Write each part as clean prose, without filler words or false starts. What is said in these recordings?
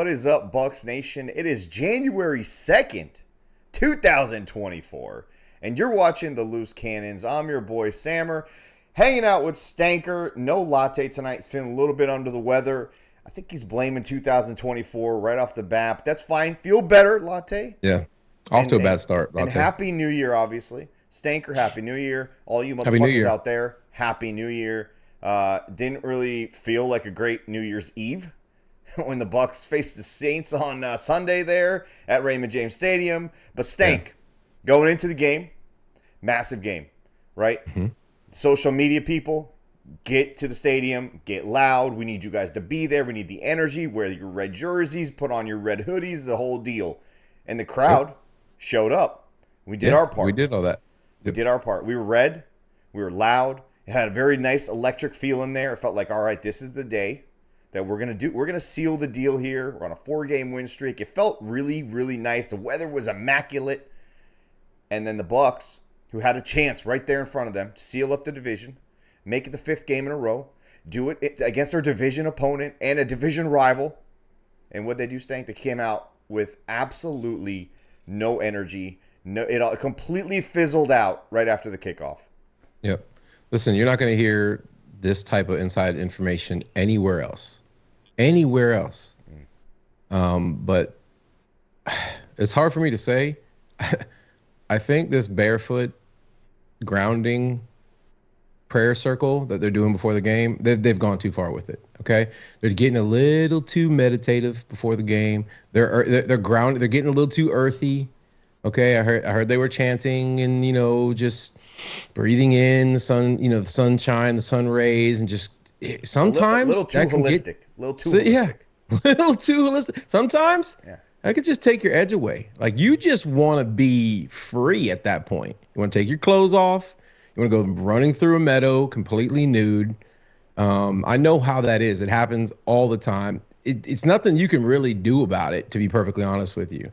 What is up, Bucs Nation? It is January 2nd, 2024, and you're watching The Loose Cannons. I'm your boy, Sammer, hanging out with Stanker. No Latte tonight. He's feeling a little bit under the weather. I think he's blaming 2024 right off the bat, but that's fine. Feel better, Latte. Yeah, off to a bad start, And Latte. Happy New Year, obviously. Stanker, Happy New Year. All you Happy New motherfuckers Year. out there, Happy New Year. Didn't really feel like a great New Year's Eve when the Bucs faced the Saints on Sunday there at Raymond James Stadium. But Stank, going into the game, massive game, right? Mm-hmm. Social media people, get to the stadium, get loud. We need you guys to be there. We need the energy. Wear your red jerseys, put on your red hoodies, the whole deal. And the crowd showed up. We did our part. We did all that. We did our part. We were red. We were loud. It had a very nice electric feel in there. It felt like, all right, this is the day that we're going to seal the deal here. We're on a 4-game win streak. It felt really, really nice. The weather was immaculate. And then the Bucs, who had a chance right there in front of them to seal up the division, make it the 5th game in a row, do it against their division opponent and a division rival. And what they do, Stank, they came out with absolutely no energy. No, it all completely fizzled out right after the kickoff. Yep. Listen, you're not going to hear this type of inside information anywhere else. Anywhere else. But it's hard for me to say. I think this barefoot grounding prayer circle that they're doing before the game, they've gone too far with it. Okay, they're getting a little too meditative before the game. They're grounded. They're getting a little too earthy. Okay, I heard they were chanting and just breathing in the sun, the sunshine, the sun rays, and just sometimes a little too holistic. A little too holistic. Yeah, a little too holistic. Sometimes I could just take your edge away. Like, you just want to be free at that point. You want to take your clothes off. You want to go running through a meadow completely nude. I know how that is. It happens all the time. It's nothing you can really do about it, to be perfectly honest with you.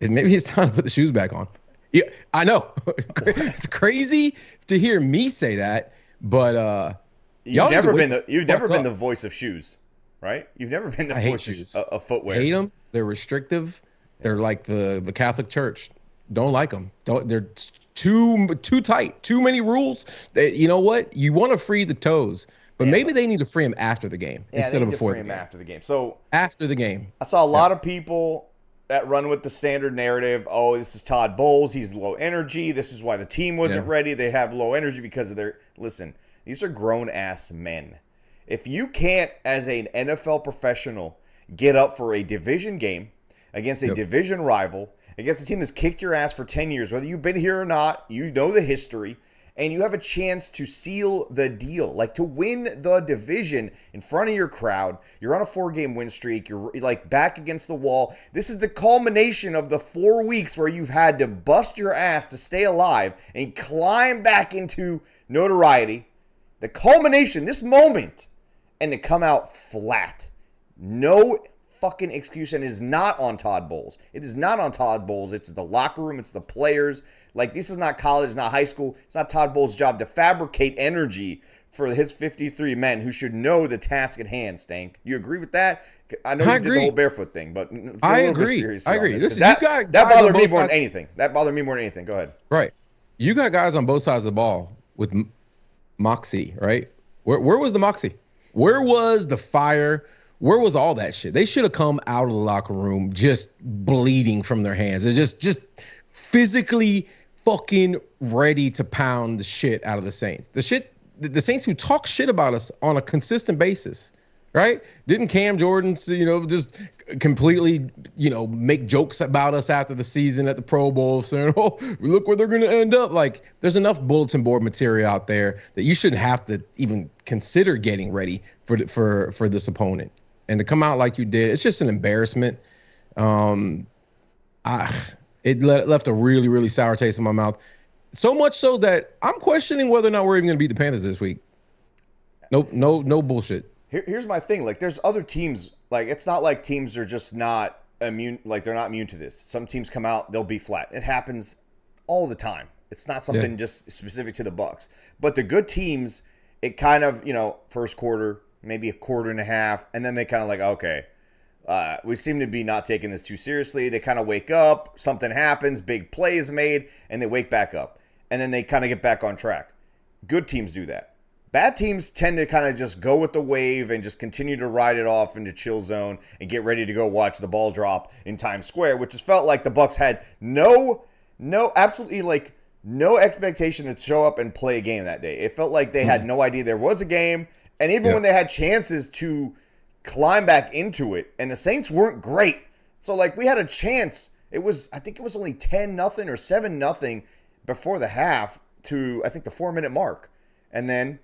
Maybe it's time to put the shoes back on. Yeah, I know. It's crazy to hear me say that, but you've never been the voice of shoes, right? You've never been the voice of footwear. I hate them. They're restrictive. They're like the Catholic Church. Don't like them. They're too tight. Too many rules. You know what? You want to free the toes, but maybe they need to free them after the game instead of before the game. After the game. So after the game, I saw a lot of people that run with the standard narrative. Oh, this is Todd Bowles. He's low energy. This is why the team wasn't ready. They have low energy because of their... Listen, these are grown-ass men. If you can't, as an NFL professional, get up for a division game against a division rival, against a team that's kicked your ass for 10 years, whether you've been here or not, you know the history, and you have a chance to seal the deal, like to win the division in front of your crowd. You're on a 4-game win streak. You're like back against the wall. This is the culmination of the 4 weeks where you've had to bust your ass to stay alive and climb back into notoriety. The culmination, this moment, and to come out flat. No fucking excuse, and it is not on Todd Bowles. It is not on Todd Bowles. It's the locker room. It's the players. Like, this is not college. It's not high school. It's not Todd Bowles' job to fabricate energy for his 53 men who should know the task at hand, Stank. You agree with that? I know you did the whole barefoot thing, but I agree. Listen, that bothered me more than anything. That bothered me more than anything. Go ahead. Right. You got guys on both sides of the ball with moxie, right? Where was the moxie? Where was the fire? Where was all that shit? They should have come out of the locker room just bleeding from their hands. They're just physically fucking ready to pound the shit out of the Saints. The Saints who talk shit about us on a consistent basis, right? Didn't Cam Jordan, just completely, make jokes about us after the season at the Pro Bowl, saying, "Oh, look where they're going to end up." Like, there's enough bulletin board material out there that you shouldn't have to even consider getting ready for this opponent. And to come out like you did, it's just an embarrassment. It left a really, really sour taste in my mouth. So much so that I'm questioning whether or not we're even going to beat the Panthers this week. No bullshit. Here's my thing. Like, there's other teams. Like, it's not like teams are just not immune. Like, they're not immune to this. Some teams come out, they'll be flat. It happens all the time. It's not something just specific to the Bucs. But the good teams, it kind of, first quarter, maybe a quarter and a half, and then they kind of like, okay, We seem to be not taking this too seriously. They kind of wake up, something happens, big play is made, and they wake back up. And then they kind of get back on track. Good teams do that. Bad teams tend to kind of just go with the wave and just continue to ride it off into chill zone and get ready to go watch the ball drop in Times Square, which just felt like the Bucs had absolutely like no expectation to show up and play a game that day. It felt like they had no idea there was a game. And even when they had chances to climb back into it, and the Saints weren't great. So like we had a chance. I think it was only 10-0 or 7-0 before the half to I think the 4-minute mark. And then,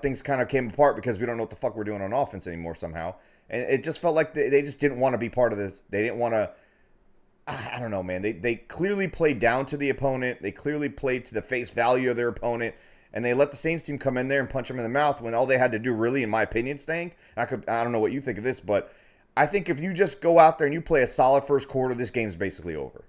things kind of came apart because we don't know what the fuck we're doing on offense anymore somehow. And it just felt like they just didn't want to be part of this. They didn't want to, I don't know, man. They clearly played down to the opponent. They clearly played to the face value of their opponent. And they let the Saints team come in there and punch them in the mouth when all they had to do, really, in my opinion, Stank. I don't know what you think of this, but I think if you just go out there and you play a solid first quarter, this game's basically over.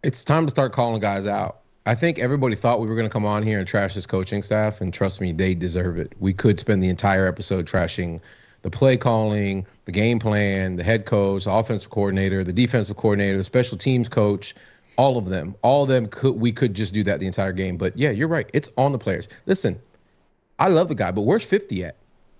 It's time to start calling guys out. I think everybody thought we were going to come on here and trash this coaching staff, and trust me, they deserve it. We could spend the entire episode trashing the play calling, the game plan, the head coach, the offensive coordinator, the defensive coordinator, the special teams coach. All of them, we could just do that the entire game. But yeah, you're right. It's on the players. Listen, I love the guy, but where's 50 at?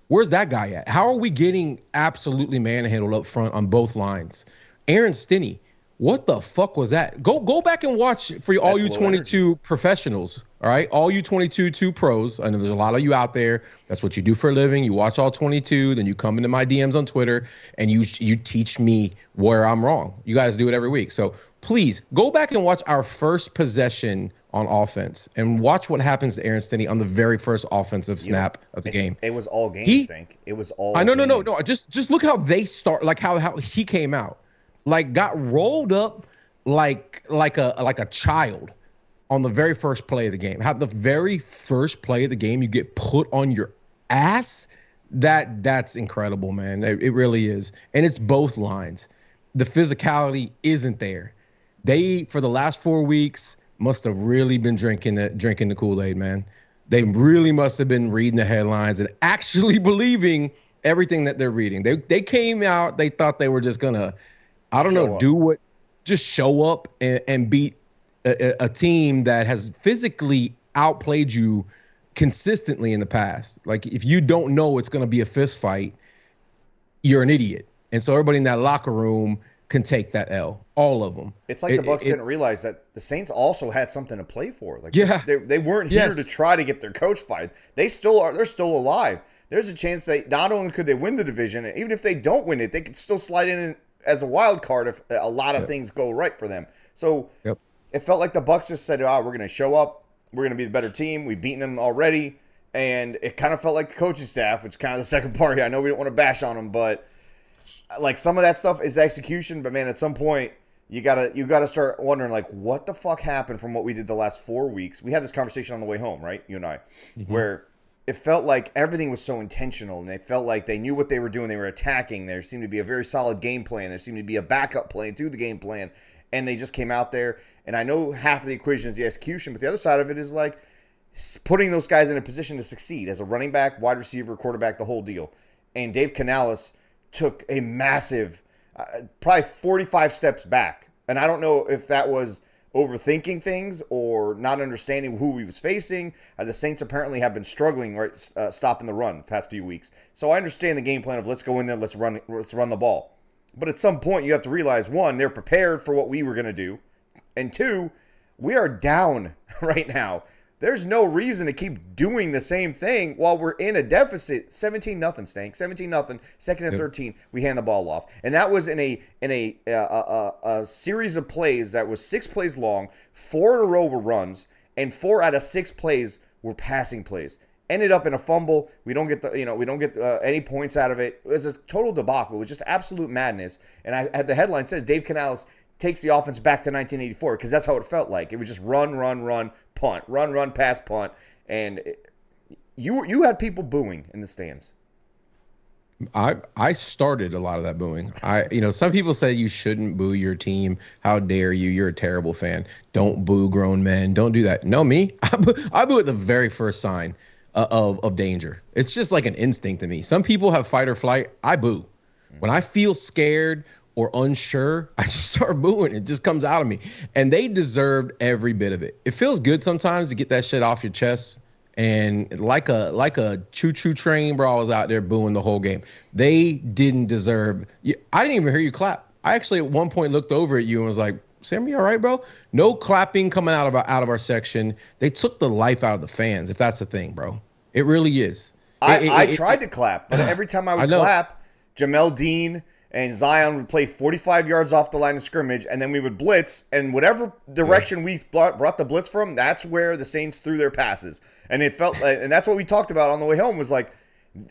Where's that guy at? How are we getting absolutely manhandled up front on both lines? Aaron Stinney, what the fuck was that? Go back and watch for all you 22 professionals, all right? All you 22 pros. I know there's a lot of you out there. That's what you do for a living. You watch all 22, then you come into my DMs on Twitter, and you teach me where I'm wrong. You guys do it every week. So please go back and watch our first possession on offense and watch what happens to Aaron Stinney on the very first offensive snap of the game. It was all game, Stink. It was all No. Just look how they start, like how he came out. Like got rolled up like a child on the very first play of the game. How the very first play of the game you get put on your ass. That's incredible, man. It really is. And it's both lines. The physicality isn't there. They, for the last 4 weeks, must have really been drinking the Kool-Aid, man. They really must have been reading the headlines and actually believing everything that they're reading. They came out, they thought they were just gonna, just show up and beat a team that has physically outplayed you consistently in the past. Like, if you don't know it's gonna be a fist fight, you're an idiot. And so everybody in that locker room can take that L, all of them. It's like the Bucs didn't realize that the Saints also had something to play for. Like, they weren't here to try to get their coach fired. They still are. They're still alive. There's a chance they not only could they win the division, even if they don't win it, they could still slide in as a wild card if a lot of things go right for them. So it felt like the Bucs just said, we're going to show up. We're going to be the better team. We've beaten them already. And it kind of felt like the coaching staff, which is kind of the second part here. I know we don't want to bash on them, but like some of that stuff is execution. But man, at some point you gotta start wondering, like, what the fuck happened from what we did the last 4 weeks. We had this conversation on the way home, right? You and I, where it felt like everything was so intentional, and they felt like they knew what they were doing. They were attacking. There seemed to be a very solid game plan. There seemed to be a backup plan to the game plan, and they just came out there. And I know half of the equation is the execution, but the other side of it is like putting those guys in a position to succeed as a running back, wide receiver, quarterback, the whole deal. And Dave Canales took a massive, probably 45 steps back. And I don't know if that was overthinking things or not understanding who he was facing. The Saints apparently have been struggling, right, stopping the run the past few weeks. So I understand the game plan of let's go in there, let's run the ball. But at some point you have to realize, one, they're prepared for what we were going to do. And two, we are down right now. There's no reason to keep doing the same thing while we're in a deficit. 17-0, Stank. 17-0. Second and 13, we hand the ball off. And that was in a series of plays that was 6 plays long. 4 in a row were runs, and 4 out of 6 plays were passing plays. Ended up in a fumble. We don't get any points out of it. It was a total debacle. It was just absolute madness. And I had the headline says Dave Canales takes the offense back to 1984, because that's how it felt like. It was just run, punt, run, pass, punt, and you had people booing in the stands. I started a lot of that booing. Some people say you shouldn't boo your team. How dare you? You're a terrible fan. Don't boo grown men. Don't do that. No, me, I boo at the very first sign of danger. It's just like an instinct to me. Some people have fight or flight. I boo. When I feel scared or unsure, I just start booing. It just comes out of me. And they deserved every bit of it. It feels good sometimes to get that shit off your chest. And like a choo-choo train, bro, I was out there booing the whole game. They didn't deserve. I didn't even hear you clap. I actually at one point looked over at you and was like, Sam, you all right, bro? No clapping coming out of our section. They took the life out of the fans, if that's the thing, bro. It really is. I tried to clap, but every time I would clap, Jamel Dean and Zion would play 45 yards off the line of scrimmage, and then we would blitz, and whatever direction we brought the blitz from, that's where the Saints threw their passes. And it felt like, and that's what we talked about on the way home, was like,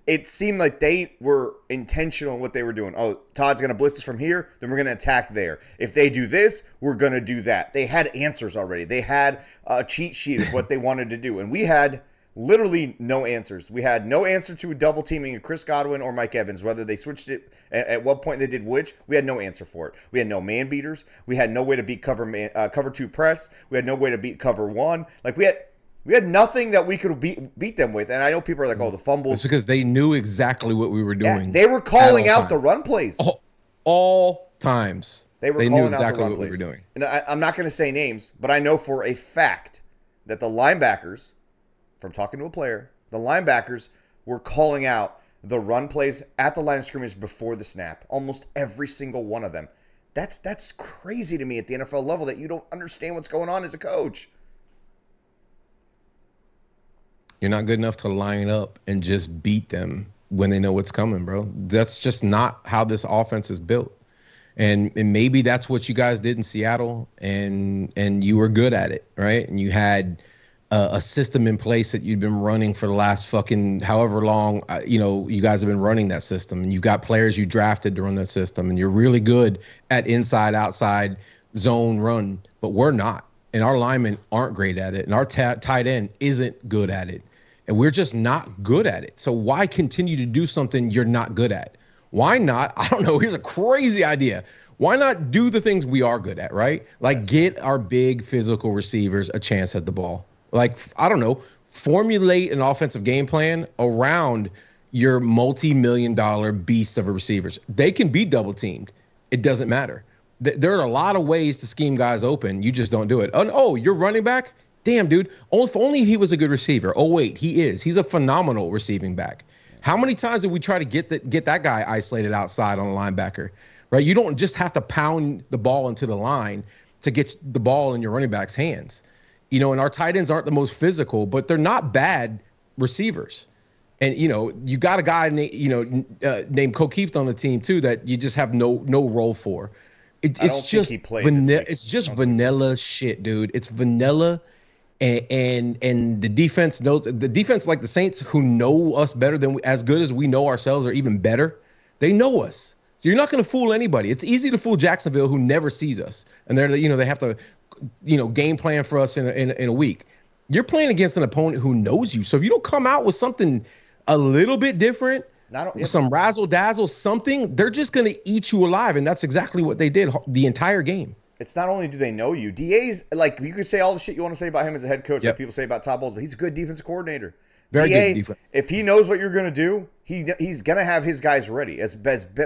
it seemed like they were intentional in what they were doing. Oh, Todd's going to blitz us from here, then we're going to attack there. If they do this, we're going to do that. They had answers already. They had a cheat sheet of what they wanted to do, and we had literally no answers. We had no answer to a double teaming of Chris Godwin or Mike Evans, whether they switched it at what point they did which. We had no answer for it. We had no man beaters. We had no way to beat cover two press. We had no way to beat cover one. Like we had nothing that we could beat them with. And I know people are like, oh, the fumbles. It's because they knew exactly what we were doing. Yeah, they were calling out the run plays. All times. They knew exactly what we were doing. And I'm not going to say names, but I know for a fact that the linebackers, from talking to a player, the linebackers were calling out the run plays at the line of scrimmage before the snap. Almost every single one of them. That's crazy to me at the NFL level that you don't understand what's going on as a coach. You're not good enough to line up and just beat them when they know what's coming, bro. That's just not how this offense is built. And maybe that's what you guys did in Seattle, and you were good at it, right? And you had a system in place that you'd been running for the last fucking however long, you guys have been running that system, and you've got players you drafted to run that system, and you're really good at inside, outside, zone run, but we're not. And our linemen aren't great at it, and our tight end isn't good at it. And we're just not good at it. So why continue to do something you're not good at? Why not? I don't know. Here's a crazy idea. Why not do the things we are good at, right? Like get our big physical receivers a chance at the ball. Like, I don't know, formulate an offensive game plan around your multi-million-dollar beast of receivers. They can be double teamed. It doesn't matter. There are a lot of ways to scheme guys open. You just don't do it. Oh, you're running back? Damn, dude. If only he was a good receiver. Oh, wait, he is. He's a phenomenal receiving back. How many times did we try to get that guy isolated outside on a linebacker, right? You don't just have to pound the ball into the line to get the ball in your running back's hands. And our tight ends aren't the most physical, but they're not bad receivers. And, you got a guy, named O'Keefe on the team, too, that you just have no role for. It's just vanilla shit, dude. It's vanilla. And the defense knows. The defense, like the Saints, who know us better than as good as we know ourselves, or even better, they know us. So you're not going to fool anybody. It's easy to fool Jacksonville, who never sees us, and they have to game plan for us in a week. You're playing against an opponent who knows you. So if you don't come out with something a little bit different, with some razzle dazzle, something, they're just going to eat you alive. And that's exactly what they did the entire game. It's not only do they know you, DA's, like, you could say all the shit you want to say about him as a head coach, like people say about Todd Bowles, but he's a good defensive coordinator. Very good defense. If he knows what you're going to do, he's going to have his guys ready. As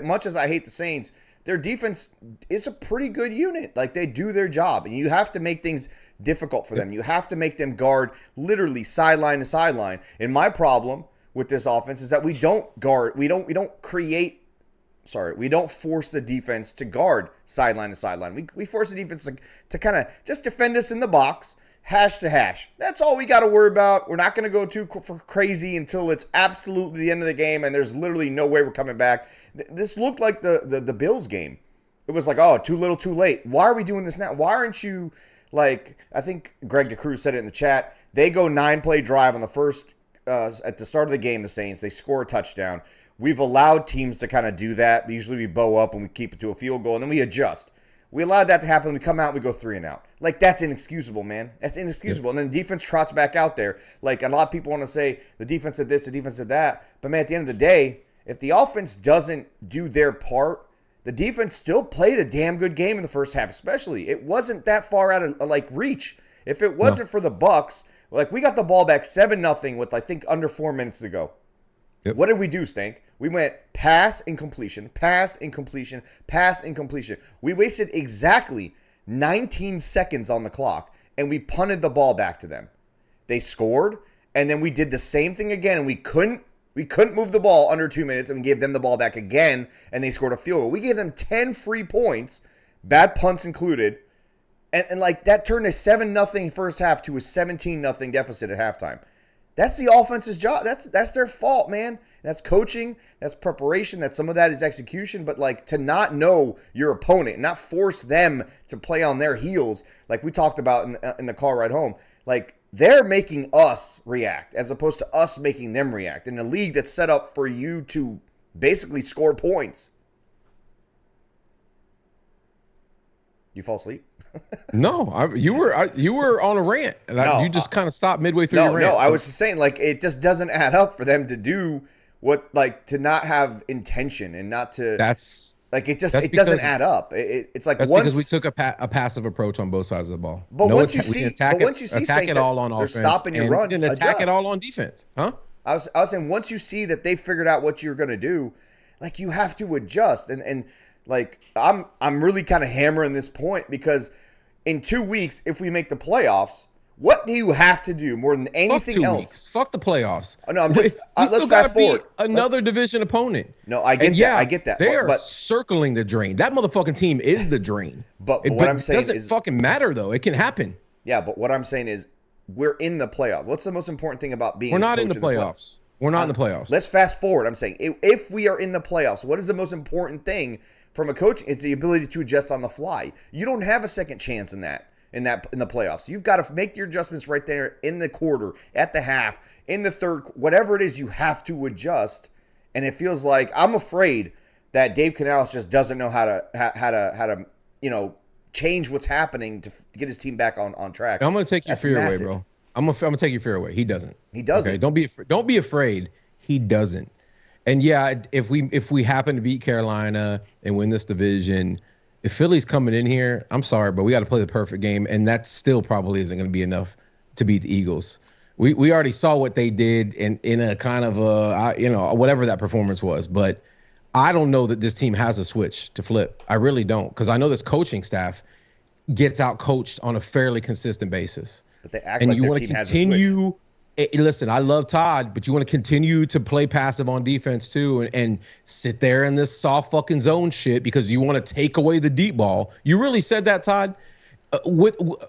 much as I hate the Saints, their defense is a pretty good unit. Like, they do their job, and you have to make things difficult for them. You have to make them guard literally sideline to sideline. And my problem with this offense is that we don't force the defense to guard sideline to sideline. We force the defense to kind of just defend us in the box, hash to hash. That's all we got to worry about. We're not going to go too crazy until it's absolutely the end of the game and there's literally no way we're coming back. This looked like the Bills game. It was like, oh, too little, too late. Why are we doing this now? Why aren't you, like, I think Greg DeCruz said it in the chat. They go 9-play drive on the first, at the start of the game, the Saints. They score a touchdown. We've allowed teams to kind of do that. Usually we bow up and we keep it to a field goal, and then we adjust. We allowed that to happen. We come out, we go 3 and out. Like, that's inexcusable, man. That's inexcusable. Yep. And then the defense trots back out there. Like, a lot of people want to say the defense did this, the defense did that. But, man, at the end of the day, if the offense doesn't do their part, the defense still played a damn good game in the first half, especially. It wasn't that far out of, reach. If it wasn't for the Bucs Like, we got the ball back 7-0 with, I think, under 4 minutes to go. Yep. What did we do, Stank? We went pass, incompletion, pass, incompletion, pass, incompletion. We wasted exactly 19 seconds on the clock, and we punted the ball back to them. They scored, and then we did the same thing again, and we couldn't move the ball under 2 minutes, and we gave them the ball back again, and they scored a field goal. We gave them 10 free points, bad punts included, and like that turned a 7-0 first half to a 17-0 deficit at halftime. That's the offense's job. That's their fault, man. That's coaching. That's preparation. That some of that is execution. But like to not know your opponent, and not force them to play on their heels, like we talked about in the car ride home. Like they're making us react as opposed to us making them react in a league that's set up for you to basically score points. You fall asleep? No, you were on a rant, and you just kind of stopped midway through your rant. No, I was just saying, like, it just doesn't add up for them to do what, like, to not have intention and not to. That's like it doesn't add up. It's like that's because we took a passive approach on both sides of the ball. But once you see attack it all on offense, stopping your run, and attack it all on defense, huh? I was saying once you see that they figured out what you're gonna do, like you have to adjust and like I'm really kind of hammering this point because in 2 weeks, if we make the playoffs, what do you have to do more than anything else? Weeks. Fuck the playoffs. Oh, no, I'm just let's fast forward. Another division opponent. No, I get that. I get that. They are circling the drain. That motherfucking team is the drain. But what I'm saying is, it doesn't fucking matter though. It can happen. Yeah, but what I'm saying is, we're in the playoffs. What's the most important thing about being? We're not in the playoffs. We're not in the playoffs. Let's fast forward. I'm saying if we are in the playoffs, what is the most important thing from a coach? It's the ability to adjust on the fly. You don't have a second chance in that. In the playoffs, you've got to make your adjustments right there in the quarter, at the half, in the third, whatever it is, you have to adjust. And it feels like I'm afraid that Dave Canales just doesn't know how to change what's happening to get his team back on track. I'm gonna take your fear away, bro. I'm gonna take your fear away. He doesn't. He doesn't. Okay? Don't be afraid. He doesn't. And yeah, if we happen to beat Carolina and win this division. If Philly's coming in here, I'm sorry, but we got to play the perfect game, and that still probably isn't going to be enough to beat the Eagles. We already saw what they did in a kind of whatever that performance was, but I don't know that this team has a switch to flip. I really don't, because I know this coaching staff gets out coached on a fairly consistent basis. But they act like their team has a switch. Listen, I love Todd, but you want to continue to play passive on defense too and sit there in this soft fucking zone shit because you want to take away the deep ball. You really said that, Todd?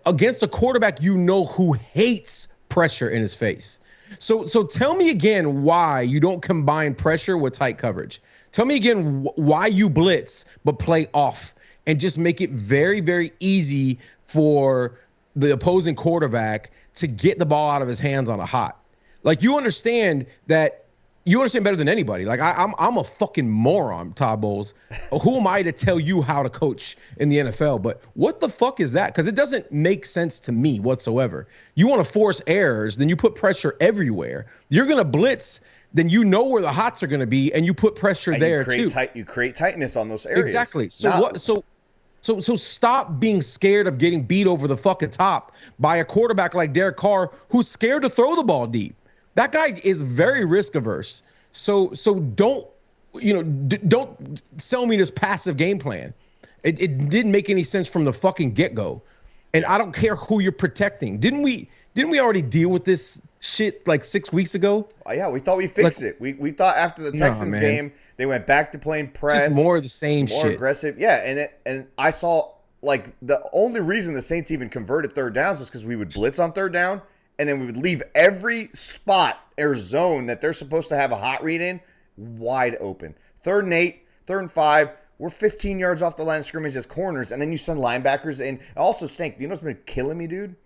Against a quarterback who hates pressure in his face. So tell me again why you don't combine pressure with tight coverage. Tell me again why you blitz but play off and just make it very, very easy for the opposing quarterback to get the ball out of his hands on a hot. Like you understand better than anybody. Like I'm a fucking moron, Todd Bowles. Who am I to tell you how to coach in the NFL? But what the fuck is that? Because it doesn't make sense to me whatsoever. You want to force errors, then you put pressure everywhere. You're gonna blitz, then you know where the hots are gonna be, and you put pressure and there too. You create tightness on those areas. Exactly. So stop being scared of getting beat over the fucking top by a quarterback like Derek Carr who's scared to throw the ball deep. That guy is very risk averse. So don't sell me this passive game plan. It didn't make any sense from the fucking get-go. And I don't care who you're protecting. Didn't we already deal with this shit like 6 weeks ago? Oh, yeah, we thought we fixed it. We thought after the Texans game they went back to playing press. Just more of the same shit. More aggressive. Yeah, and I saw like the only reason the Saints even converted third downs was because we would blitz on third down, and then we would leave every spot or zone that they're supposed to have a hot read in wide open. 3rd and 8, 3rd and 5. We're 15 yards off the line of scrimmage as corners, and then you send linebackers in. Also, Stink, you know what's been killing me, dude?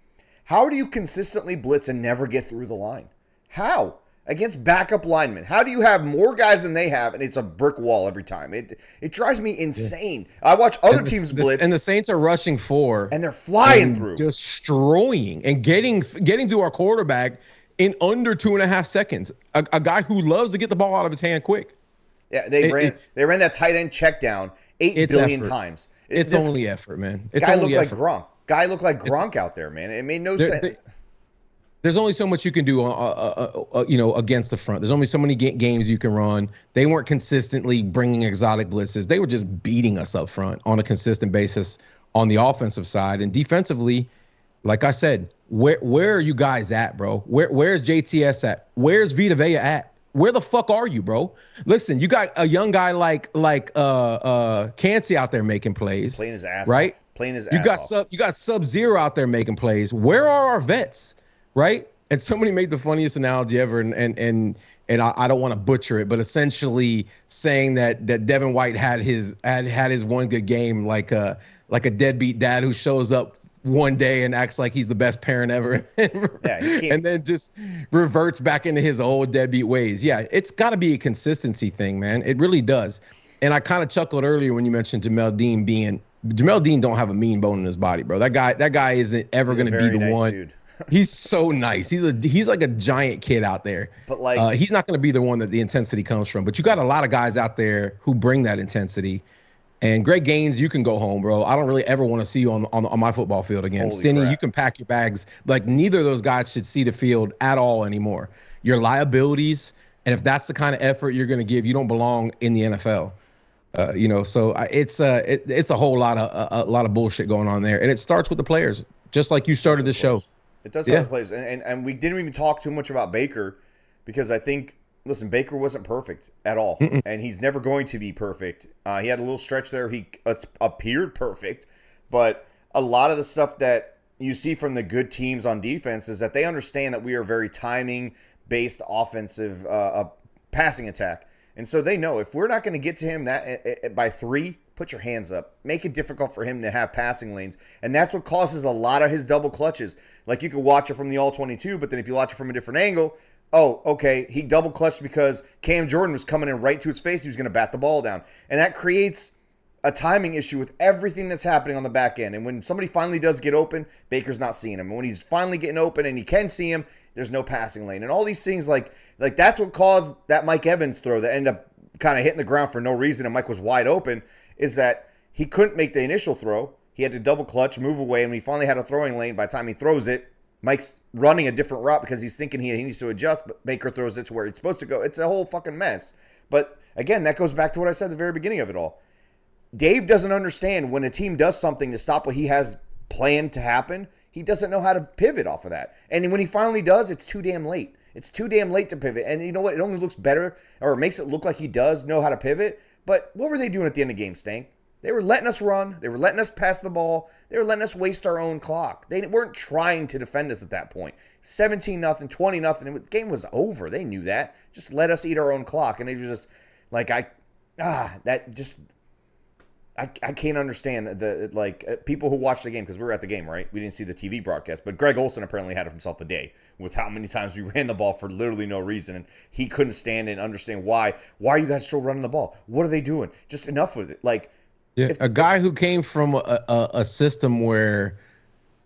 How do you consistently blitz and never get through the line? How? Against backup linemen. How do you have more guys than they have, and it's a brick wall every time? It drives me insane. Yeah. I watch other teams blitz. And the Saints are rushing 4. And they're flying through. Destroying and getting through our quarterback in under 2.5 seconds. A guy who loves to get the ball out of his hand quick. Yeah, they ran that tight end check down 8 billion times. It's only effort, man. It's guy only looked effort. like Gronk. Guy looked like Gronk out there, man. It made no sense. there's only so much you can do, against the front. There's only so many games you can run. They weren't consistently bringing exotic blitzes. They were just beating us up front on a consistent basis on the offensive side. And defensively, like I said, where are you guys at, bro? Where's JTS at? Where's Vita Vea at? Where the fuck are you, bro? Listen, you got a young guy like Cansey out there making plays. Playing his ass right? off. Playing his ass off. You got Sub-Zero out there making plays. Where are our vets? Right? And somebody made the funniest analogy ever, and I don't want to butcher it, but essentially saying that Devin White had his one good game, like a deadbeat dad who shows up one day and acts like he's the best parent ever, and then just reverts back into his old deadbeat ways. Yeah, it's got to be a consistency thing, man. It really does. And I kind of chuckled earlier when you mentioned Jamel Dean don't have a mean bone in his body, bro. That guy isn't ever going to be the nice one. Dude. He's so nice. He's like a giant kid out there. But like he's not going to be the one that the intensity comes from. But you got a lot of guys out there who bring that intensity. And Greg Gaines, you can go home, bro. I don't really ever want to see you on my football field again. Stinny, you can pack your bags. Like, neither of those guys should see the field at all anymore. Your liabilities, and if that's the kind of effort you're going to give, you don't belong in the NFL. So it's a whole lot of bullshit going on there, and it starts with the players, just like you started the show. It does start with the players, and we didn't even talk too much about Baker, because I think. Listen, Baker wasn't perfect at all, and he's never going to be perfect. He had a little stretch there. He appeared perfect, but a lot of the stuff that you see from the good teams on defense is that they understand that we are very timing-based offensive passing attack. And so they know if we're not going to get to him by 3, put your hands up. Make it difficult for him to have passing lanes. And that's what causes a lot of his double clutches. Like, you could watch it from the all-22, but then if you watch it from a different angle, oh, okay, he double clutched because Cam Jordan was coming in right to his face. He was going to bat the ball down. And that creates a timing issue with everything that's happening on the back end. And when somebody finally does get open, Baker's not seeing him. And when he's finally getting open and he can see him, there's no passing lane. And all these things, like that's what caused that Mike Evans throw that ended up kind of hitting the ground for no reason, and Mike was wide open, is that he couldn't make the initial throw. He had to double clutch, move away, and when he finally had a throwing lane, by the time he throws it, Mike's running a different route because he's thinking he needs to adjust, but Baker throws it to where it's supposed to go. It's a whole fucking mess. But again, that goes back to what I said at the very beginning of it all. Dave doesn't understand when a team does something to stop what he has planned to happen, he doesn't know how to pivot off of that. And when he finally does, it's too damn late. It's too damn late to pivot. And you know what? It only looks better, or it makes it look like he does know how to pivot. But what were they doing at the end of the game, Stank? They were letting us run. They were letting us pass the ball. They were letting us waste our own clock. They weren't trying to defend us at that point. 17-0, 20-0. The game was over. They knew that. Just let us eat our own clock. And they were just like, I can't understand people who watched the game, because we were at the game, right? We didn't see the TV broadcast, but Greg Olsen apparently had himself a day with how many times we ran the ball for literally no reason, and he couldn't stand and understand why. Why are you guys still running the ball? What are they doing? Just enough with it. A guy who came from a system where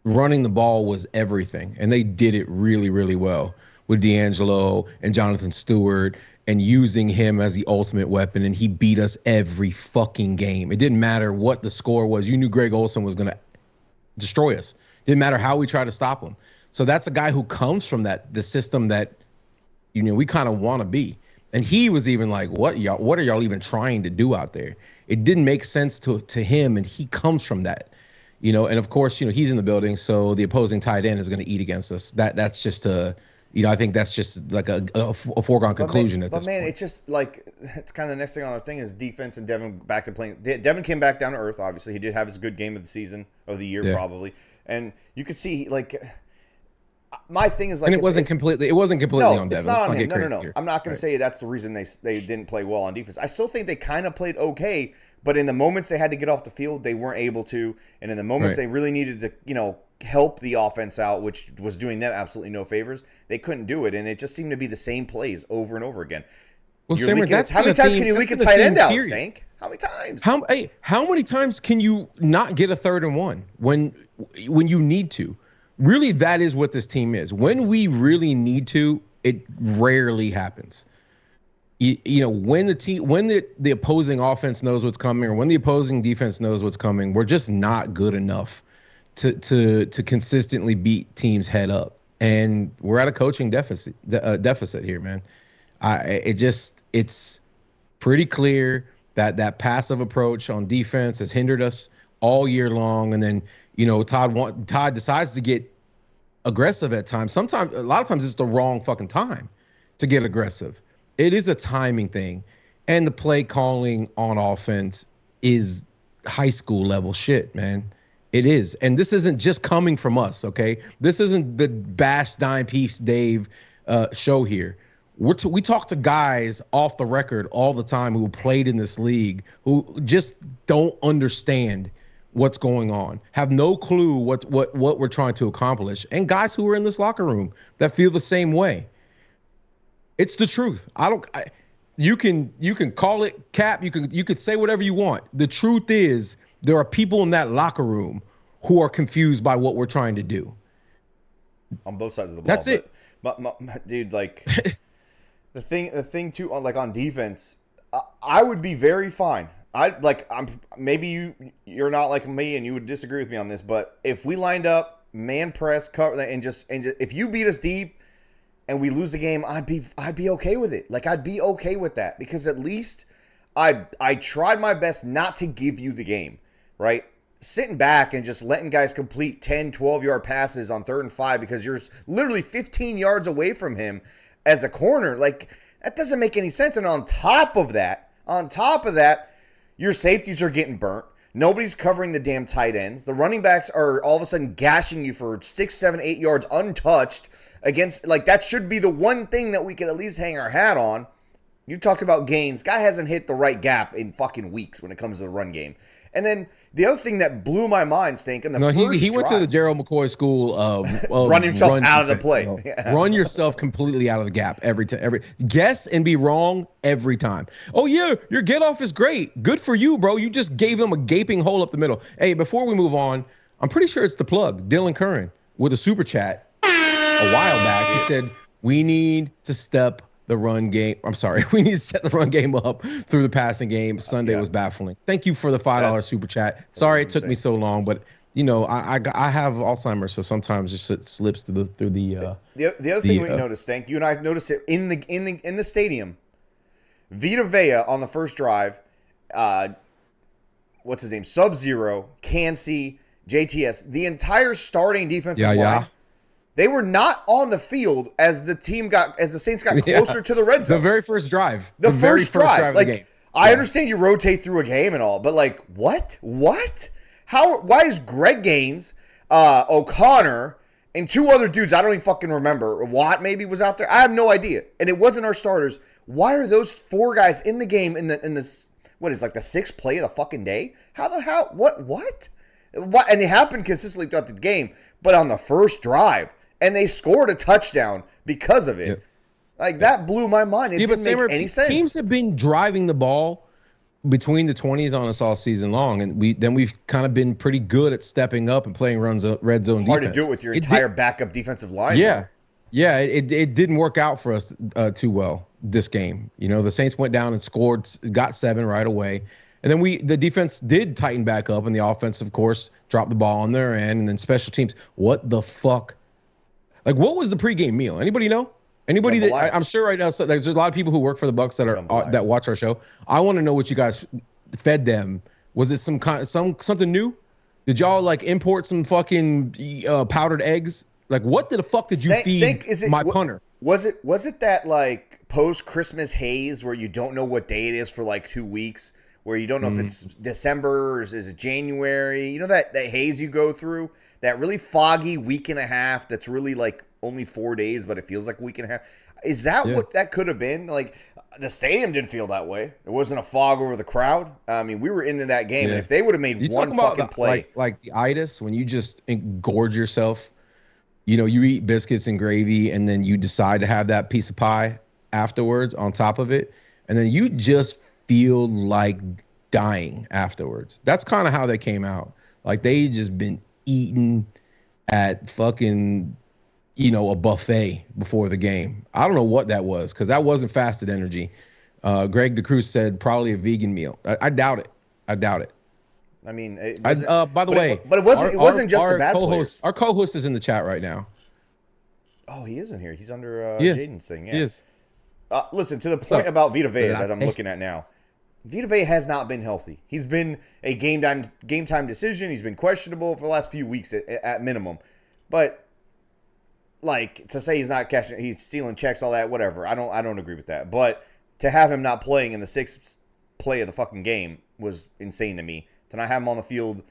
running the ball was everything, and they did it really, really well with D'Angelo and Jonathan Stewart, and using him as the ultimate weapon, and he beat us every fucking game. It didn't matter what the score was. You knew Greg Olsen was going to destroy us. Didn't matter how we tried to stop him. So that's a guy who comes from the system that, we kind of want to be. And he was even like, what are y'all even trying to do out there? It didn't make sense to him, and he comes from that. And of course, he's in the building, so the opposing tight end is going to eat against us. That's just I think that's just like a foregone conclusion at this point. But, man, it's just like, it's kind of the next thing on our thing is defense and Devin back to playing. Devin came back down to earth, obviously. He did have his good game of the season, of the year, probably. And you could see, my thing is, and it wasn't completely on Devin. It's not on him. No. I'm not going to say that's the reason they didn't play well on defense. I still think they kind of played okay, but in the moments they had to get off the field, they weren't able to. And in the moments they really needed to, help the offense out, which was doing them absolutely no favors, they couldn't do it. And it just seemed to be the same plays over and over again. Well, Sammer, how many times can you leak a tight end out, Stank? How many times? How many times can you not get a 3rd and 1 when you need to? Really, that is what this team is. When we really need to, it rarely happens. When the opposing offense knows what's coming, or when the opposing defense knows what's coming, we're just not good enough to consistently beat teams head up. and we're at a coaching deficit here, man. It's pretty clear that that passive approach on defense has hindered us all year long. And then, Todd decides to get aggressive at times. Sometimes, a lot of times, it's the wrong fucking time to get aggressive. It is a timing thing, and the play calling on offense is high school level shit, man. It is. And this isn't just coming from us, okay? This isn't the Bash Dime Piece Dave show here. We talk to guys off the record all the time who played in this league who just don't understand what's going on, have no clue what we're trying to accomplish, and guys who are in this locker room that feel the same way. It's the truth. You can call it cap. You could say whatever you want. The truth is there are people in that locker room who are confused by what we're trying to do. On both sides of the ball. That's it. But dude, like the thing too, on defense, I would be very fine. Maybe you're not like me and you would disagree with me on this, but if we lined up man press cover and just if you beat us deep and we lose the game, I'd be okay with it. Like, I'd be okay with that, because at least I tried my best not to give you the game, right? Sitting back and just letting guys complete 10, 12-yard passes on 3rd and 5 because you're literally 15 yards away from him as a corner, like, that doesn't make any sense. And on top of that, your safeties are getting burnt. Nobody's covering the damn tight ends. The running backs are all of a sudden gashing you for 6, 7, 8 yards untouched against, like, that should be the one thing that we could at least hang our hat on. You talked about Gaines. Guy hasn't hit the right gap in fucking weeks when it comes to the run game. And then the other thing that blew my mind, Stink, he went to the Gerald McCoy school of run himself out of the play. Yeah. Run yourself completely out of the gap every time. Guess and be wrong every time. Oh yeah, your get off is great. Good for you, bro. You just gave him a gaping hole up the middle. Hey, before we move on, I'm pretty sure it's the plug, Dylan Curran, with a super chat a while back. He said we need to step the run game. I'm sorry. We need to set the run game up through the passing game. Sunday was baffling. Thank you for the $5 super chat. Sorry it took me so long, but I have Alzheimer's, so sometimes it slips through the other thing we noticed, Stank, you and I noticed it in the stadium. Vita Vea on the first drive, what's his name? Sub-Zero, Cansey, JTS, the entire starting defensive line. They were not on the field as the Saints got closer to the red zone. The very first drive. The first drive of the game. I understand you rotate through a game and all, but like, what? Why is Greg Gaines, O'Connor, and 2 other dudes, I don't even fucking remember, Watt maybe was out there? I have no idea. And it wasn't our starters. Why are those 4 guys in the game in this, what is like the 6th play of the fucking day? What? And it happened consistently throughout the game, but on the first drive, and they scored a touchdown because of it. Yep. Like, that blew my mind. It didn't make any sense. Teams have been driving the ball between the 20s on us all season long, and we've kind of been pretty good at stepping up and playing red zone defense. Hard to do it with your entire backup defensive line. Yeah. Yeah, it didn't work out for us too well this game. The Saints went down and scored, got 7 right away. And then the defense did tighten back up, and the offense, of course, dropped the ball on their end. And then special teams, what the fuck? Like, what was the pregame meal? Anybody know? Anybody that I'm sure right now, so there's a lot of people who work for the Bucs that watch our show. I want to know what you guys fed them. Was it something new? Did y'all like import some fucking powdered eggs? Like, what the fuck did you feed my punter? Was it that like post-Christmas haze where you don't know what day it is for like 2 weeks, where you don't know if it's December or is it January? You know that haze you go through? That really foggy week and a half that's really like only 4 days, but it feels like a week and a half. Is that what that could have been? Like, the stadium didn't feel that way. It wasn't a fog over the crowd. I mean, we were into that game, and if they would have made one fucking play. Like the itis, when you just engorge yourself, you eat biscuits and gravy, and then you decide to have that piece of pie afterwards on top of it, and then you just feel like dying afterwards. That's kind of how they came out. Like, they just been eating at fucking, a buffet before the game. I don't know what that was, because that wasn't fasted energy. Greg DeCruz said probably a vegan meal. I doubt it. I mean, by the way, it wasn't just the bad players. Our co-host is in the chat right now. Oh, he isn't here. He's under He is. Jaden's thing. He Yeah. is. Listen, to the What's point up? about Vita Vea that I'm looking at now. Vita Vea has not been healthy. He's been a game time decision. He's been questionable for the last few weeks at minimum. But like to say he's not catching, he's stealing checks, all that, whatever. I don't agree with that. But to have him not playing in the sixth play of the fucking game was insane to me. To not have him on the field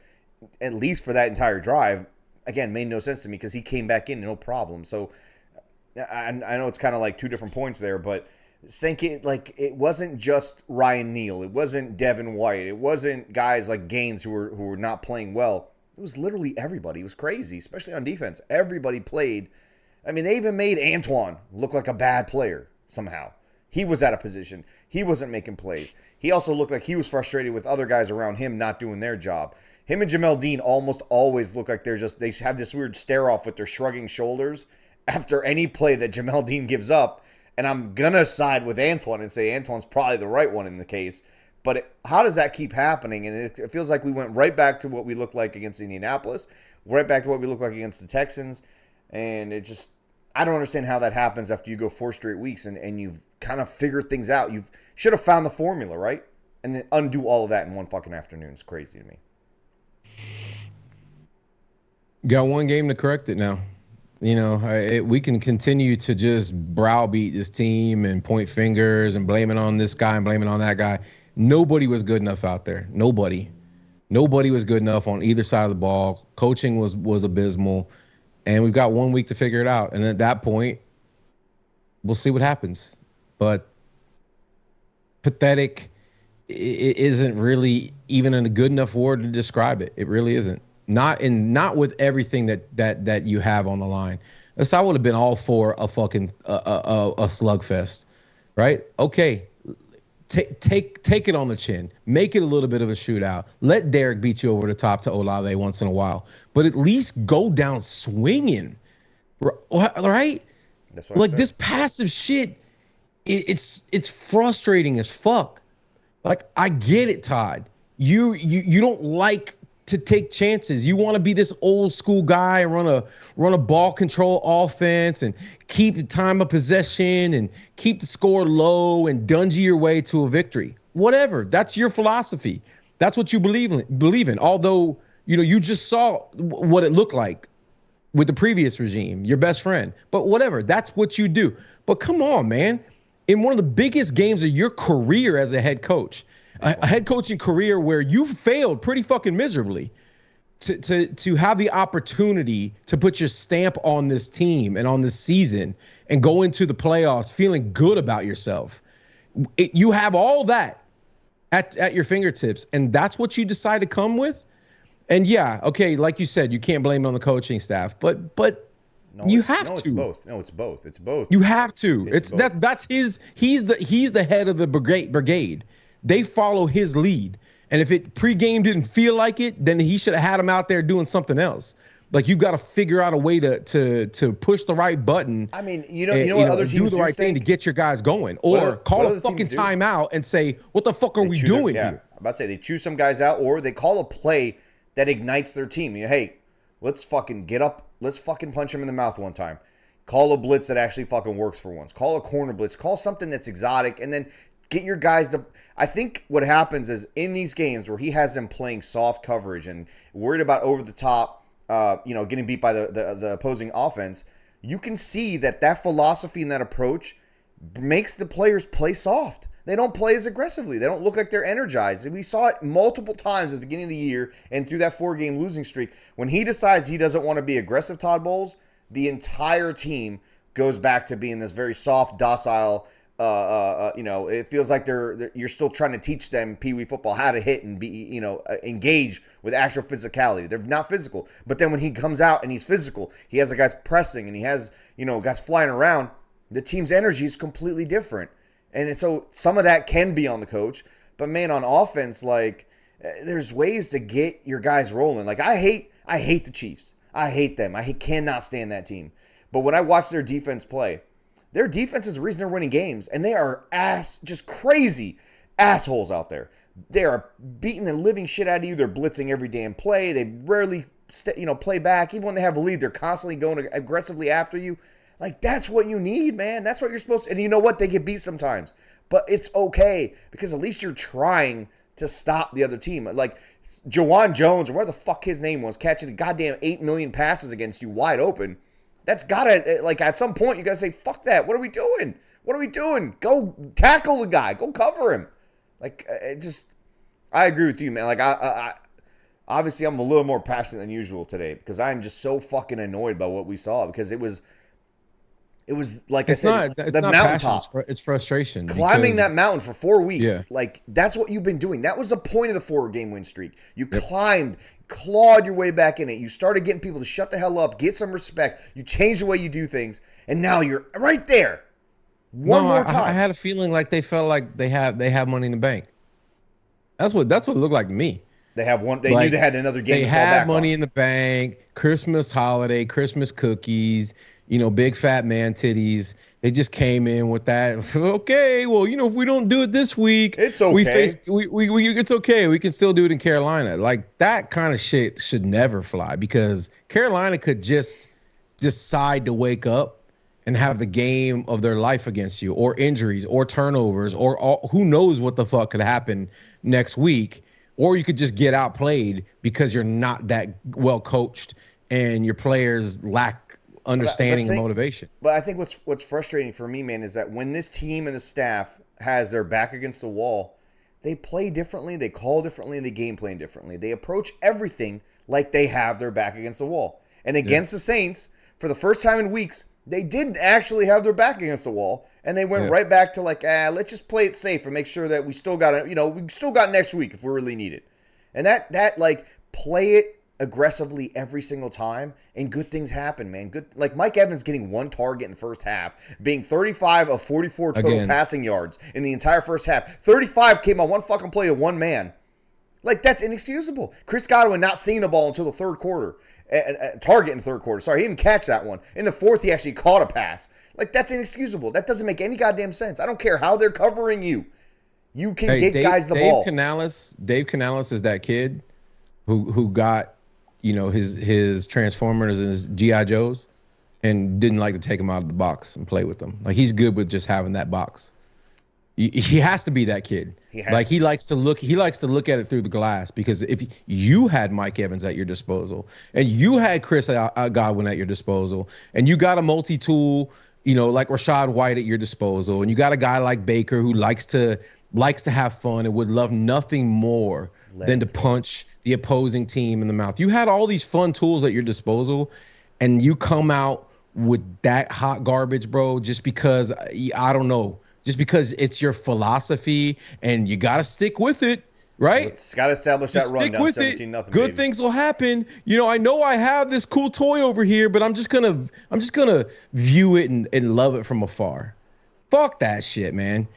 at least for that entire drive, again, made no sense to me because he came back in no problem. So I know it's kind of like two different points there, but thinking like it wasn't just Ryan Neal, it wasn't Devin White, it wasn't guys like Gaines who were not playing well. It was literally everybody. It was crazy, especially on defense. Everybody played. I mean, they even made Antoine look like a bad player somehow. He was out of position. He wasn't making plays. He also looked like he was frustrated with other guys around him not doing their job. Him and Jamel Dean almost always look like they have this weird stare off with their shrugging shoulders after any play that Jamel Dean gives up. And I'm going to side with Antoine and say Antoine's probably the right one in the case. But how does that keep happening? And it feels like we went right back to what we looked like against Indianapolis, right back to what we looked like against the Texans. And it just, I don't understand how that happens after you go 4 straight weeks and you've kind of figured things out. You should have found the formula, right? And then undo all of that in one fucking afternoon. It's crazy to me. Got one game to correct it now. You know, we can continue to just browbeat this team and point fingers and blame it on this guy and blame it on that guy. Nobody was good enough out there. Nobody was good enough on either side of the ball. Coaching was abysmal, and we've got 1 week to figure it out. And at that point, we'll see what happens. But pathetic isn't really even a good enough word to describe it. It really isn't. Not with everything that you have on the line. I would have been all for a fucking a slugfest, right? Okay, take it on the chin. Make it a little bit of a shootout. Let Derek beat you over the top to Olave once in a while, but at least go down swinging, right? That's what like this passive shit. It's frustrating as fuck. Like I get it, Todd. You don't like to take chances. You want to be this old school guy and run a ball control offense and keep the time of possession and keep the score low and dungy your way to a victory. Whatever. That's your philosophy. That's what you believe in. Although, you just saw what it looked like with the previous regime, your best friend. But whatever. That's what you do. But come on, man. In one of the biggest games of your career as a head coach, a head coaching career where you failed pretty fucking miserably, to have the opportunity to put your stamp on this team and on this season and go into the playoffs feeling good about yourself. You have all that at your fingertips, and that's what you decide to come with. And yeah, okay, like you said, you can't blame it on the coaching staff, but you have to. It's both. No, it's both. It's both. You have to. That's his. He's the head of the brigade. They follow his lead. And if it pregame didn't feel like it, then he should have had him out there doing something else. Like you got to figure out a way to push the right button. I mean, you know what other teams do the right thing to get your guys going, or call a fucking timeout and say, "What the fuck are we doing here?" I'm about to say they choose some guys out, or they call a play that ignites their team. Hey, let's fucking get up. Let's fucking punch him in the mouth one time. Call a blitz that actually fucking works for once. Call a corner blitz. Call something that's exotic, and then get your guys to. I think what happens is in these games where he has them playing soft coverage and worried about over the top, getting beat by the opposing offense, you can see that philosophy and that approach makes the players play soft. They don't play as aggressively. They don't look like they're energized. We saw it multiple times at the beginning of the year and through that 4-game losing streak. When he decides he doesn't want to be aggressive, Todd Bowles, the entire team goes back to being this very soft, docile. It feels like you're still trying to teach them Pee Wee football how to hit and be, engage with actual physicality. They're not physical, but then when he comes out and he's physical, he has the guys pressing and he has, guys flying around. The team's energy is completely different, and so some of that can be on the coach. But man, on offense, like there's ways to get your guys rolling. Like I hate the Chiefs. I hate them. I cannot stand that team. But when I watch their defense play. Their defense is the reason they're winning games, and they are just crazy assholes out there. They are beating the living shit out of you. They're blitzing every damn play. They rarely, play back. Even when they have a lead, they're constantly going aggressively after you. Like, that's what you need, man. That's what you're supposed to. And you know what? They get beat sometimes. But it's okay because at least you're trying to stop the other team. Like, Jawan Jones, or whatever the fuck his name was, catching a goddamn 8 million passes against you wide open. That's gotta, like, at some point, you gotta say, fuck that. What are we doing? What are we doing? Go tackle the guy. Go cover him. Like, I agree with you, man. Like, I obviously, I'm a little more passionate than usual today because I'm just so fucking annoyed by what we saw because it was like It's I said, not. It's the not mountaintop. passion. It's frustration. Climbing that mountain for 4 weeks. Yeah. Like, that's what you've been doing. That was the point of the 4-game win streak. You climbed, clawed your way back in it. You started getting people to shut the hell up, get some respect. You changed the way you do things. And now you're right there. One more time. I had a feeling like they felt like they have money in the bank. That's what it looked like to me. They knew they had another game. They had money in the bank, Christmas holiday, Christmas cookies, big fat man titties. They just came in with that. Okay, well, if we don't do it this week, it's okay. It's okay. We can still do it in Carolina. Like, that kind of shit should never fly because Carolina could just decide to wake up and have the game of their life against you, or injuries, or turnovers, or who knows what the fuck could happen next week. Or you could just get outplayed because you're not that well coached and your players lack understanding and motivation. But I think what's frustrating for me, man, is that when this team and the staff has their back against the wall, they play differently, they call differently, and they game plan differently. They approach everything like they have their back against the wall. And against the Saints, for the first time in weeks, they didn't actually have their back against the wall, and they went right back to like, let's just play it safe and make sure that we still got it. We still got next week if we really need it. And that like, play it aggressively every single time, and good things happen, man. Good, like Mike Evans getting 1 target in the first half, being 35 of 44 total passing yards in the entire first half. 35 came on one fucking play of one man. Like, that's inexcusable. Chris Godwin not seeing the ball until the third quarter. Target in the third quarter. Sorry, he didn't catch that one. In the fourth, he actually caught a pass. Like, that's inexcusable. That doesn't make any goddamn sense. I don't care how they're covering you. You can get guys the ball. Dave Canales is that kid who got, his Transformers and his G.I. Joes and didn't like to take them out of the box and play with them. Like, he's good with just having that box. He has to be that kid. He likes to look at it through the glass, because if you had Mike Evans at your disposal and you had Chris Godwin at your disposal and you got a multi-tool, like Rachaad White at your disposal, and you got a guy like Baker who likes to have fun and would love nothing more than to punch the opposing team in the mouth. You had all these fun tools at your disposal, and you come out with that hot garbage, bro, just because, I don't know, just because it's your philosophy and you got to stick with it, right? It's got to establish that run down 17-0. Good things will happen. I know I have this cool toy over here, but I'm just gonna view it and love it from afar. Fuck that shit, man.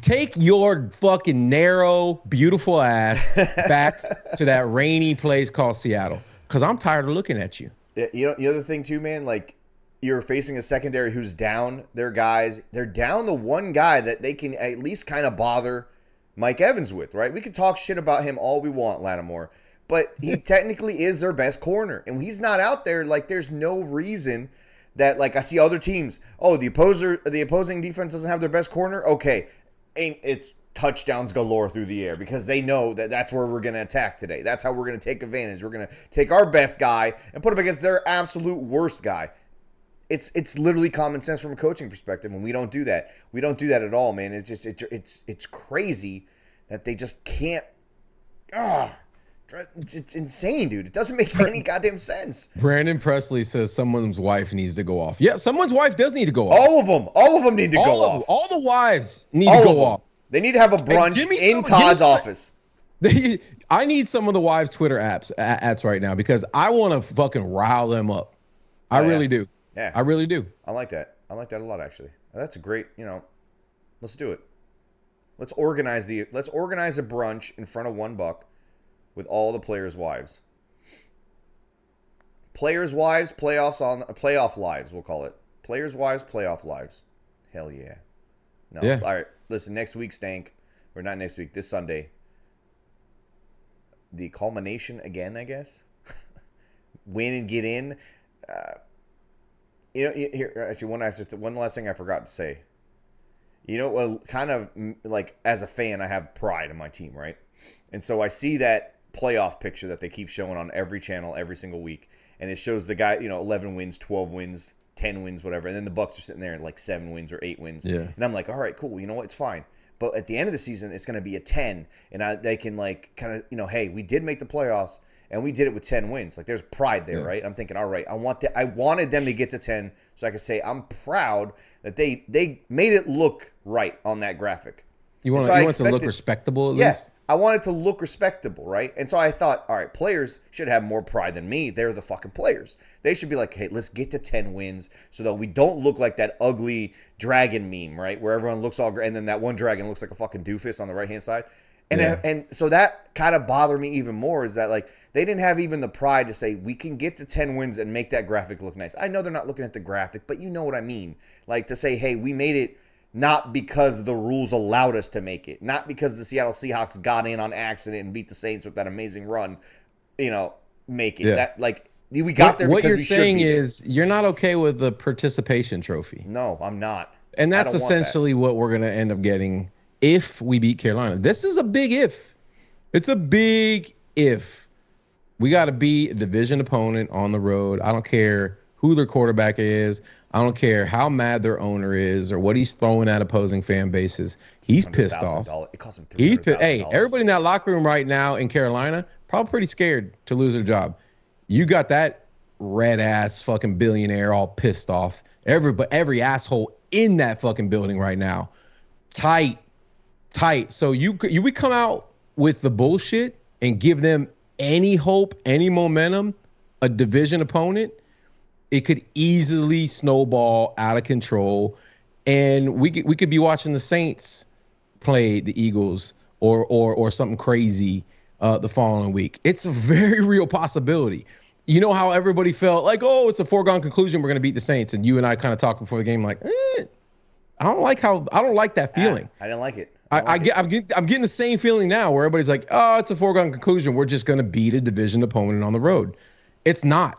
Take your fucking narrow, beautiful ass back to that rainy place called Seattle, because I'm tired of looking at you. Yeah, the other thing too, man, like, you're facing a secondary who's down their guys. They're down the one guy that they can at least kind of bother Mike Evans with, right? We can talk shit about him all we want, Lattimore, but he technically is their best corner. And when he's not out there, like, there's no reason that, like, I see other teams, the opposing defense doesn't have their best corner. Okay, it's touchdowns galore through the air because they know that that's where we're going to attack today. That's how we're going to take advantage. We're going to take our best guy and put him against their absolute worst guy. It's literally common sense from a coaching perspective, and we don't do that. We don't do that at all, man. It's just it's crazy that they just can't. It's insane, dude. It doesn't make any goddamn sense. Brandon Presley says someone's wife needs to go off. Yeah, someone's wife does need to go off. All of them need to go off. All the wives need to go off. They need to have a brunch in Todd's office. I need some of the wives' Twitter ads right now, because I want to fucking rile them up. I really do. Yeah, I really do. I like that. I like that a lot, actually. That's a great, let's do it. Let's organize a brunch in front of $1 with all the players' wives. Players' wives, playoff lives, we'll call it. Players' wives, playoff lives. Hell yeah. No. Yeah. All right. Listen, next week, Stank, or not next week, this Sunday, the culmination again, I guess. Win and get in. Here actually one last thing I forgot to say. Well, kind of like as a fan, I have pride in my team, right? And so I see that playoff picture that they keep showing on every channel every single week, and it shows the guy, 11 wins, 12 wins, 10 wins, whatever, and then the Bucs are sitting there at like 7 wins or 8 wins, Yeah. and I'm like, all right, cool, you know what, it's fine. But at the end of the season, it's going to be a 10, and they can like kind of, hey, we did make the playoffs, and we did it with 10 wins. Like there's pride there, right? I'm thinking, all right, I wanted them to get to 10, so I could say I'm proud that they made it look right on that graphic. You want it to look respectable at least? I want it to look respectable, right? And so I thought, all right, players should have more pride than me. They're the fucking players. They should be like, hey, let's get to 10 wins so that we don't look like that ugly dragon meme, right? Where everyone looks all great, and then that one dragon looks like a fucking doofus on the right-hand side. And so that kind of bothered me even more, is that like they didn't have even the pride to say we can get to 10 wins and make that graphic look nice. I know they're not looking at the graphic, but you know what I mean. Like to say, hey, we made it not because the rules allowed us to make it, not because the Seattle Seahawks got in on accident and beat the Saints with that amazing run, make it. Yeah. That like we got there. What you're saying is you're not okay with the participation trophy. No, I'm not. And that's essentially what we're going to end up getting if we beat Carolina. This is a big if. It's a big if. We got to beat a division opponent on the road. I don't care who their quarterback is. I don't care how mad their owner is or what he's throwing at opposing fan bases. He's pissed off. It cost him $300,000. Hey, everybody in that locker room right now in Carolina probably pretty scared to lose their job. You got that red ass fucking billionaire all pissed off. Every asshole in that fucking building right now, tight. So we come out with the bullshit and give them any hope, any momentum, a division opponent, it could easily snowball out of control, and we could be watching the Saints play the Eagles or something crazy the following week. It's a very real possibility. You know how everybody felt like, oh, it's a foregone conclusion we're going to beat the Saints, and you and I kind of talked before the game like, I don't like that feeling. I didn't like it. I'm getting the same feeling now where everybody's like, oh, it's a foregone conclusion. We're just going to beat a division opponent on the road. It's not.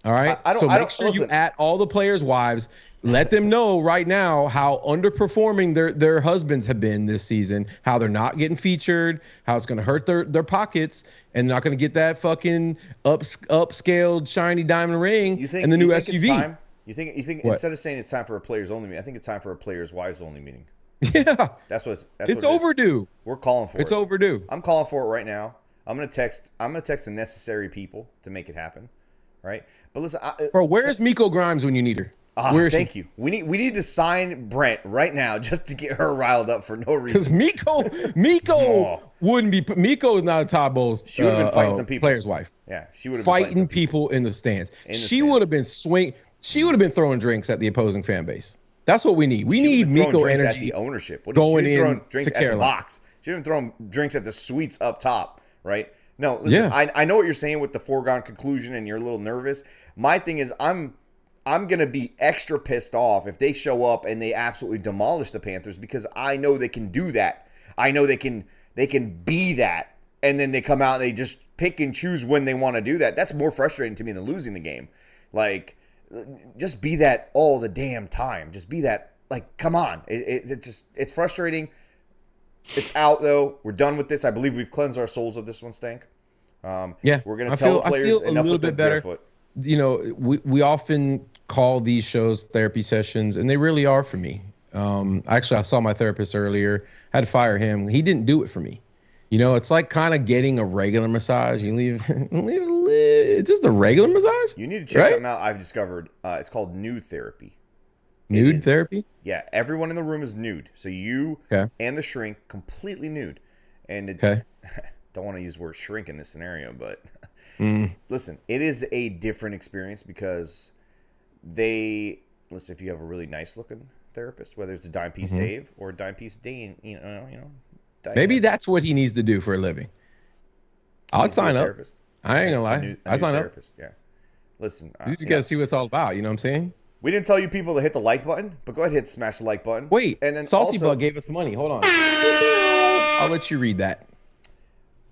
All right. So make sure you at all the players' wives. Let them know right now how underperforming their husbands have been this season, how they're not getting featured, how it's going to hurt their pockets, and not going to get that fucking upscaled shiny diamond ring and the new SUV. You think instead of saying it's time for a players only meeting, I think it's time for a players wives only meeting. Yeah, that's it's overdue. We're calling for it. It's overdue. I'm calling for it right now. I'm gonna text the necessary people to make it happen. Right, but listen, bro, where's Miko Grimes when you need her? Where is thank you. We need to sign Brent right now just to get her riled up for no reason. Because Miko wouldn't be. Miko is not a Todd Bowles. She would have been fighting some people. Player's wife. Yeah, she would have been fighting people in the stands. She would have been She would have been throwing drinks at the opposing fan base. That's what we need. We need Miko energy at the ownership. Going in throwing drinks to at Carolina. the box. She didn't throw drinks at the suites up top, right? No, listen, yeah. I know what you're saying with the foregone conclusion, and you're a little nervous. My thing is, I'm gonna be extra pissed off if they show up and they absolutely demolish the Panthers, because I know they can do that. I know they can be that, and then they come out and they just pick and choose when they want to do that. That's more frustrating to me than losing the game. Like, just be that all the damn time. Just be that. Like, come on. It's frustrating. It's out, though. We're done with this. I believe we've cleansed our souls of this one, Stank. Yeah, we're going to tell players I feel a enough little with bit their better. Barefoot. You know, we often call these shows therapy sessions, and they really are for me. Actually, I saw my therapist earlier. Had to fire him. He didn't do it for me. You know, it's like kind of getting a regular massage. You leave it's just a regular massage. You need to check something out I've discovered. It's called nude therapy. Nude therapy? Yeah, everyone in the room is nude. So you and the shrink completely nude. And don't want to use the word shrink in this scenario, but listen, it is a different experience because if you have a really nice looking therapist, whether it's a Dime Piece Dave or a Dime Piece Dane, you know. Maybe that's what he needs to do for a living. I'd sign up. I ain't gonna lie. I'd sign up. Yeah. Listen, you just gotta see what it's all about. You know what I'm saying? We didn't tell you people to hit the like button, but go ahead, smash the like button. Wait, and then Salty Bug gave us money. Hold on. I'll let you read that.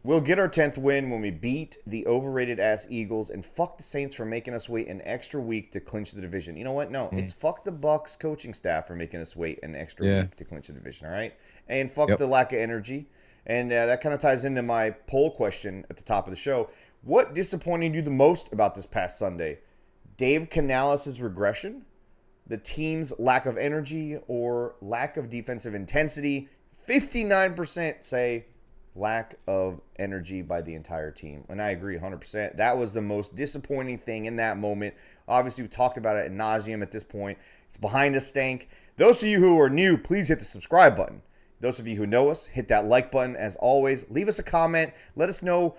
We'll get our 10th win when we beat the overrated-ass Eagles, and fuck the Saints for making us wait an extra week to clinch the division. You know what? No, it's fuck the Bucs coaching staff for making us wait an extra week to clinch the division, all right? And fuck the lack of energy. And that kind of ties into my poll question at the top of the show. What disappointed you the most about this past Sunday? Dave Canales' regression, the team's lack of energy, or lack of defensive intensity? 59% say lack of energy by the entire team. And I agree 100%. That was the most disappointing thing in that moment. Obviously, we talked about it ad nauseum at this point. It's behind us, Stank. Those of you who are new, please hit the subscribe button. Those of you who know us, hit that like button. As always, leave us a comment. Let us know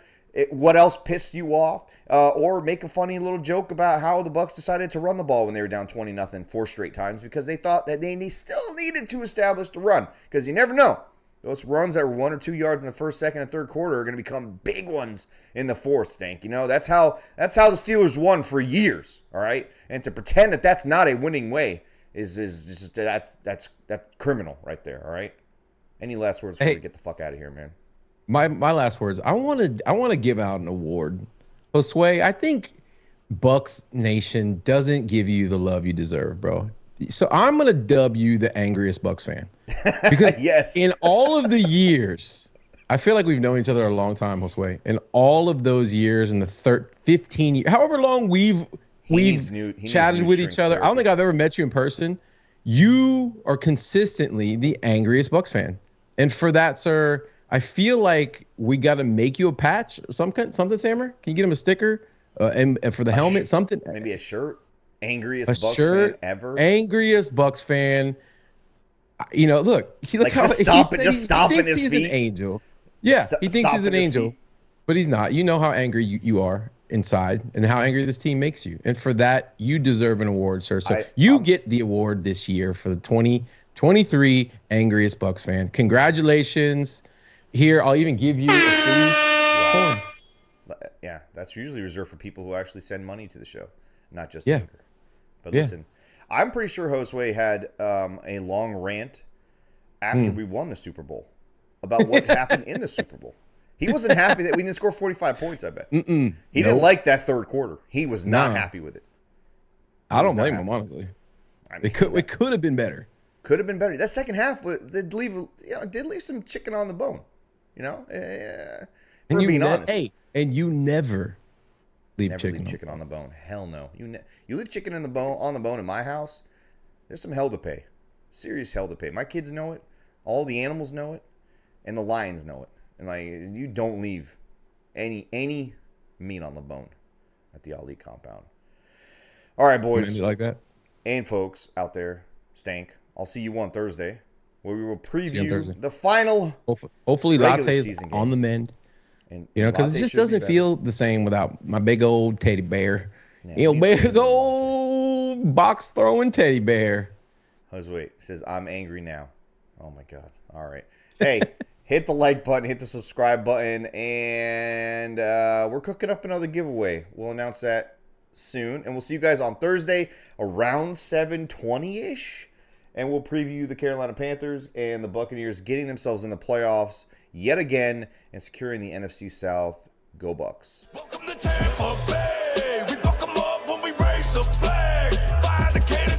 what else pissed you off, or make a funny little joke about how the Bucs decided to run the ball when they were down 20-0 4 straight times because they thought that they still needed to establish the run, because you never know. Those runs that were 1 or 2 yards in the first, second, and third quarter are going to become big ones in the fourth, Stank. You know, that's how the Steelers won for years, all right? And to pretend that that's not a winning way is just that's criminal right there, all right? Any last words before we get the fuck out of here, man? My last words. I want to give out an award. Josue, I think Bucs Nation doesn't give you the love you deserve, bro. So I'm gonna dub you the angriest Bucs fan, because in all of the years, I feel like we've known each other a long time, Josue. In all of those years, in the 15 years, however long we've chatted with each other, I don't think I've ever met you in person. You are consistently the angriest Bucs fan, and for that, sir, I feel like we got to make you a patch, something, Sammer. Can you get him a sticker, and for the helmet, something, maybe a shirt. Angriest Bucs fan ever. Angriest Bucs fan. You know, look. Like, just stop in his feet. He's an angel. Yeah, he thinks he's an angel, but he's not. You know how angry you are inside, and how angry this team makes you. And for that, you deserve an award, sir. So you get the award this year for the 2023 angriest Bucs fan. Congratulations. Here, I'll even give you a free coin. Yeah, that's usually reserved for people who actually send money to the show, not just anger. But listen, I'm pretty sure Josue had a long rant after we won the Super Bowl about what happened in the Super Bowl. He wasn't happy that we didn't score 45 points, I bet. He didn't like that third quarter. He was not happy with it. I don't blame him, honestly. I mean, it could have been better. Could have been better. That second half did leave some chicken on the bone. You know? For being honest. Hey, and you never leave chicken on the bone. Hell no. You leave chicken on the bone in my house, there's some hell to pay. Serious hell to pay. My kids know it. All the animals know it. And the lions know it. And like, you don't leave any meat on the bone at the Ali compound. All right, boys. You like that? And folks out there, Stank, I'll see you on Thursday, where we will preview the final. Hopefully, Latte is on the mend. And you know, because it just doesn't feel the same without my big old teddy bear. Yeah, big old box throwing teddy bear. Josue says, I'm angry now. Oh my God. All right. Hey, hit the like button, hit the subscribe button, and we're cooking up another giveaway. We'll announce that soon. And we'll see you guys on Thursday around 7:20-ish. And we'll preview the Carolina Panthers and the Buccaneers getting themselves in the playoffs yet again and securing the NFC South. Go Bucs. Welcome to Tampa Bay. We fuck 'em up when we raise the flag. Fire the cannon.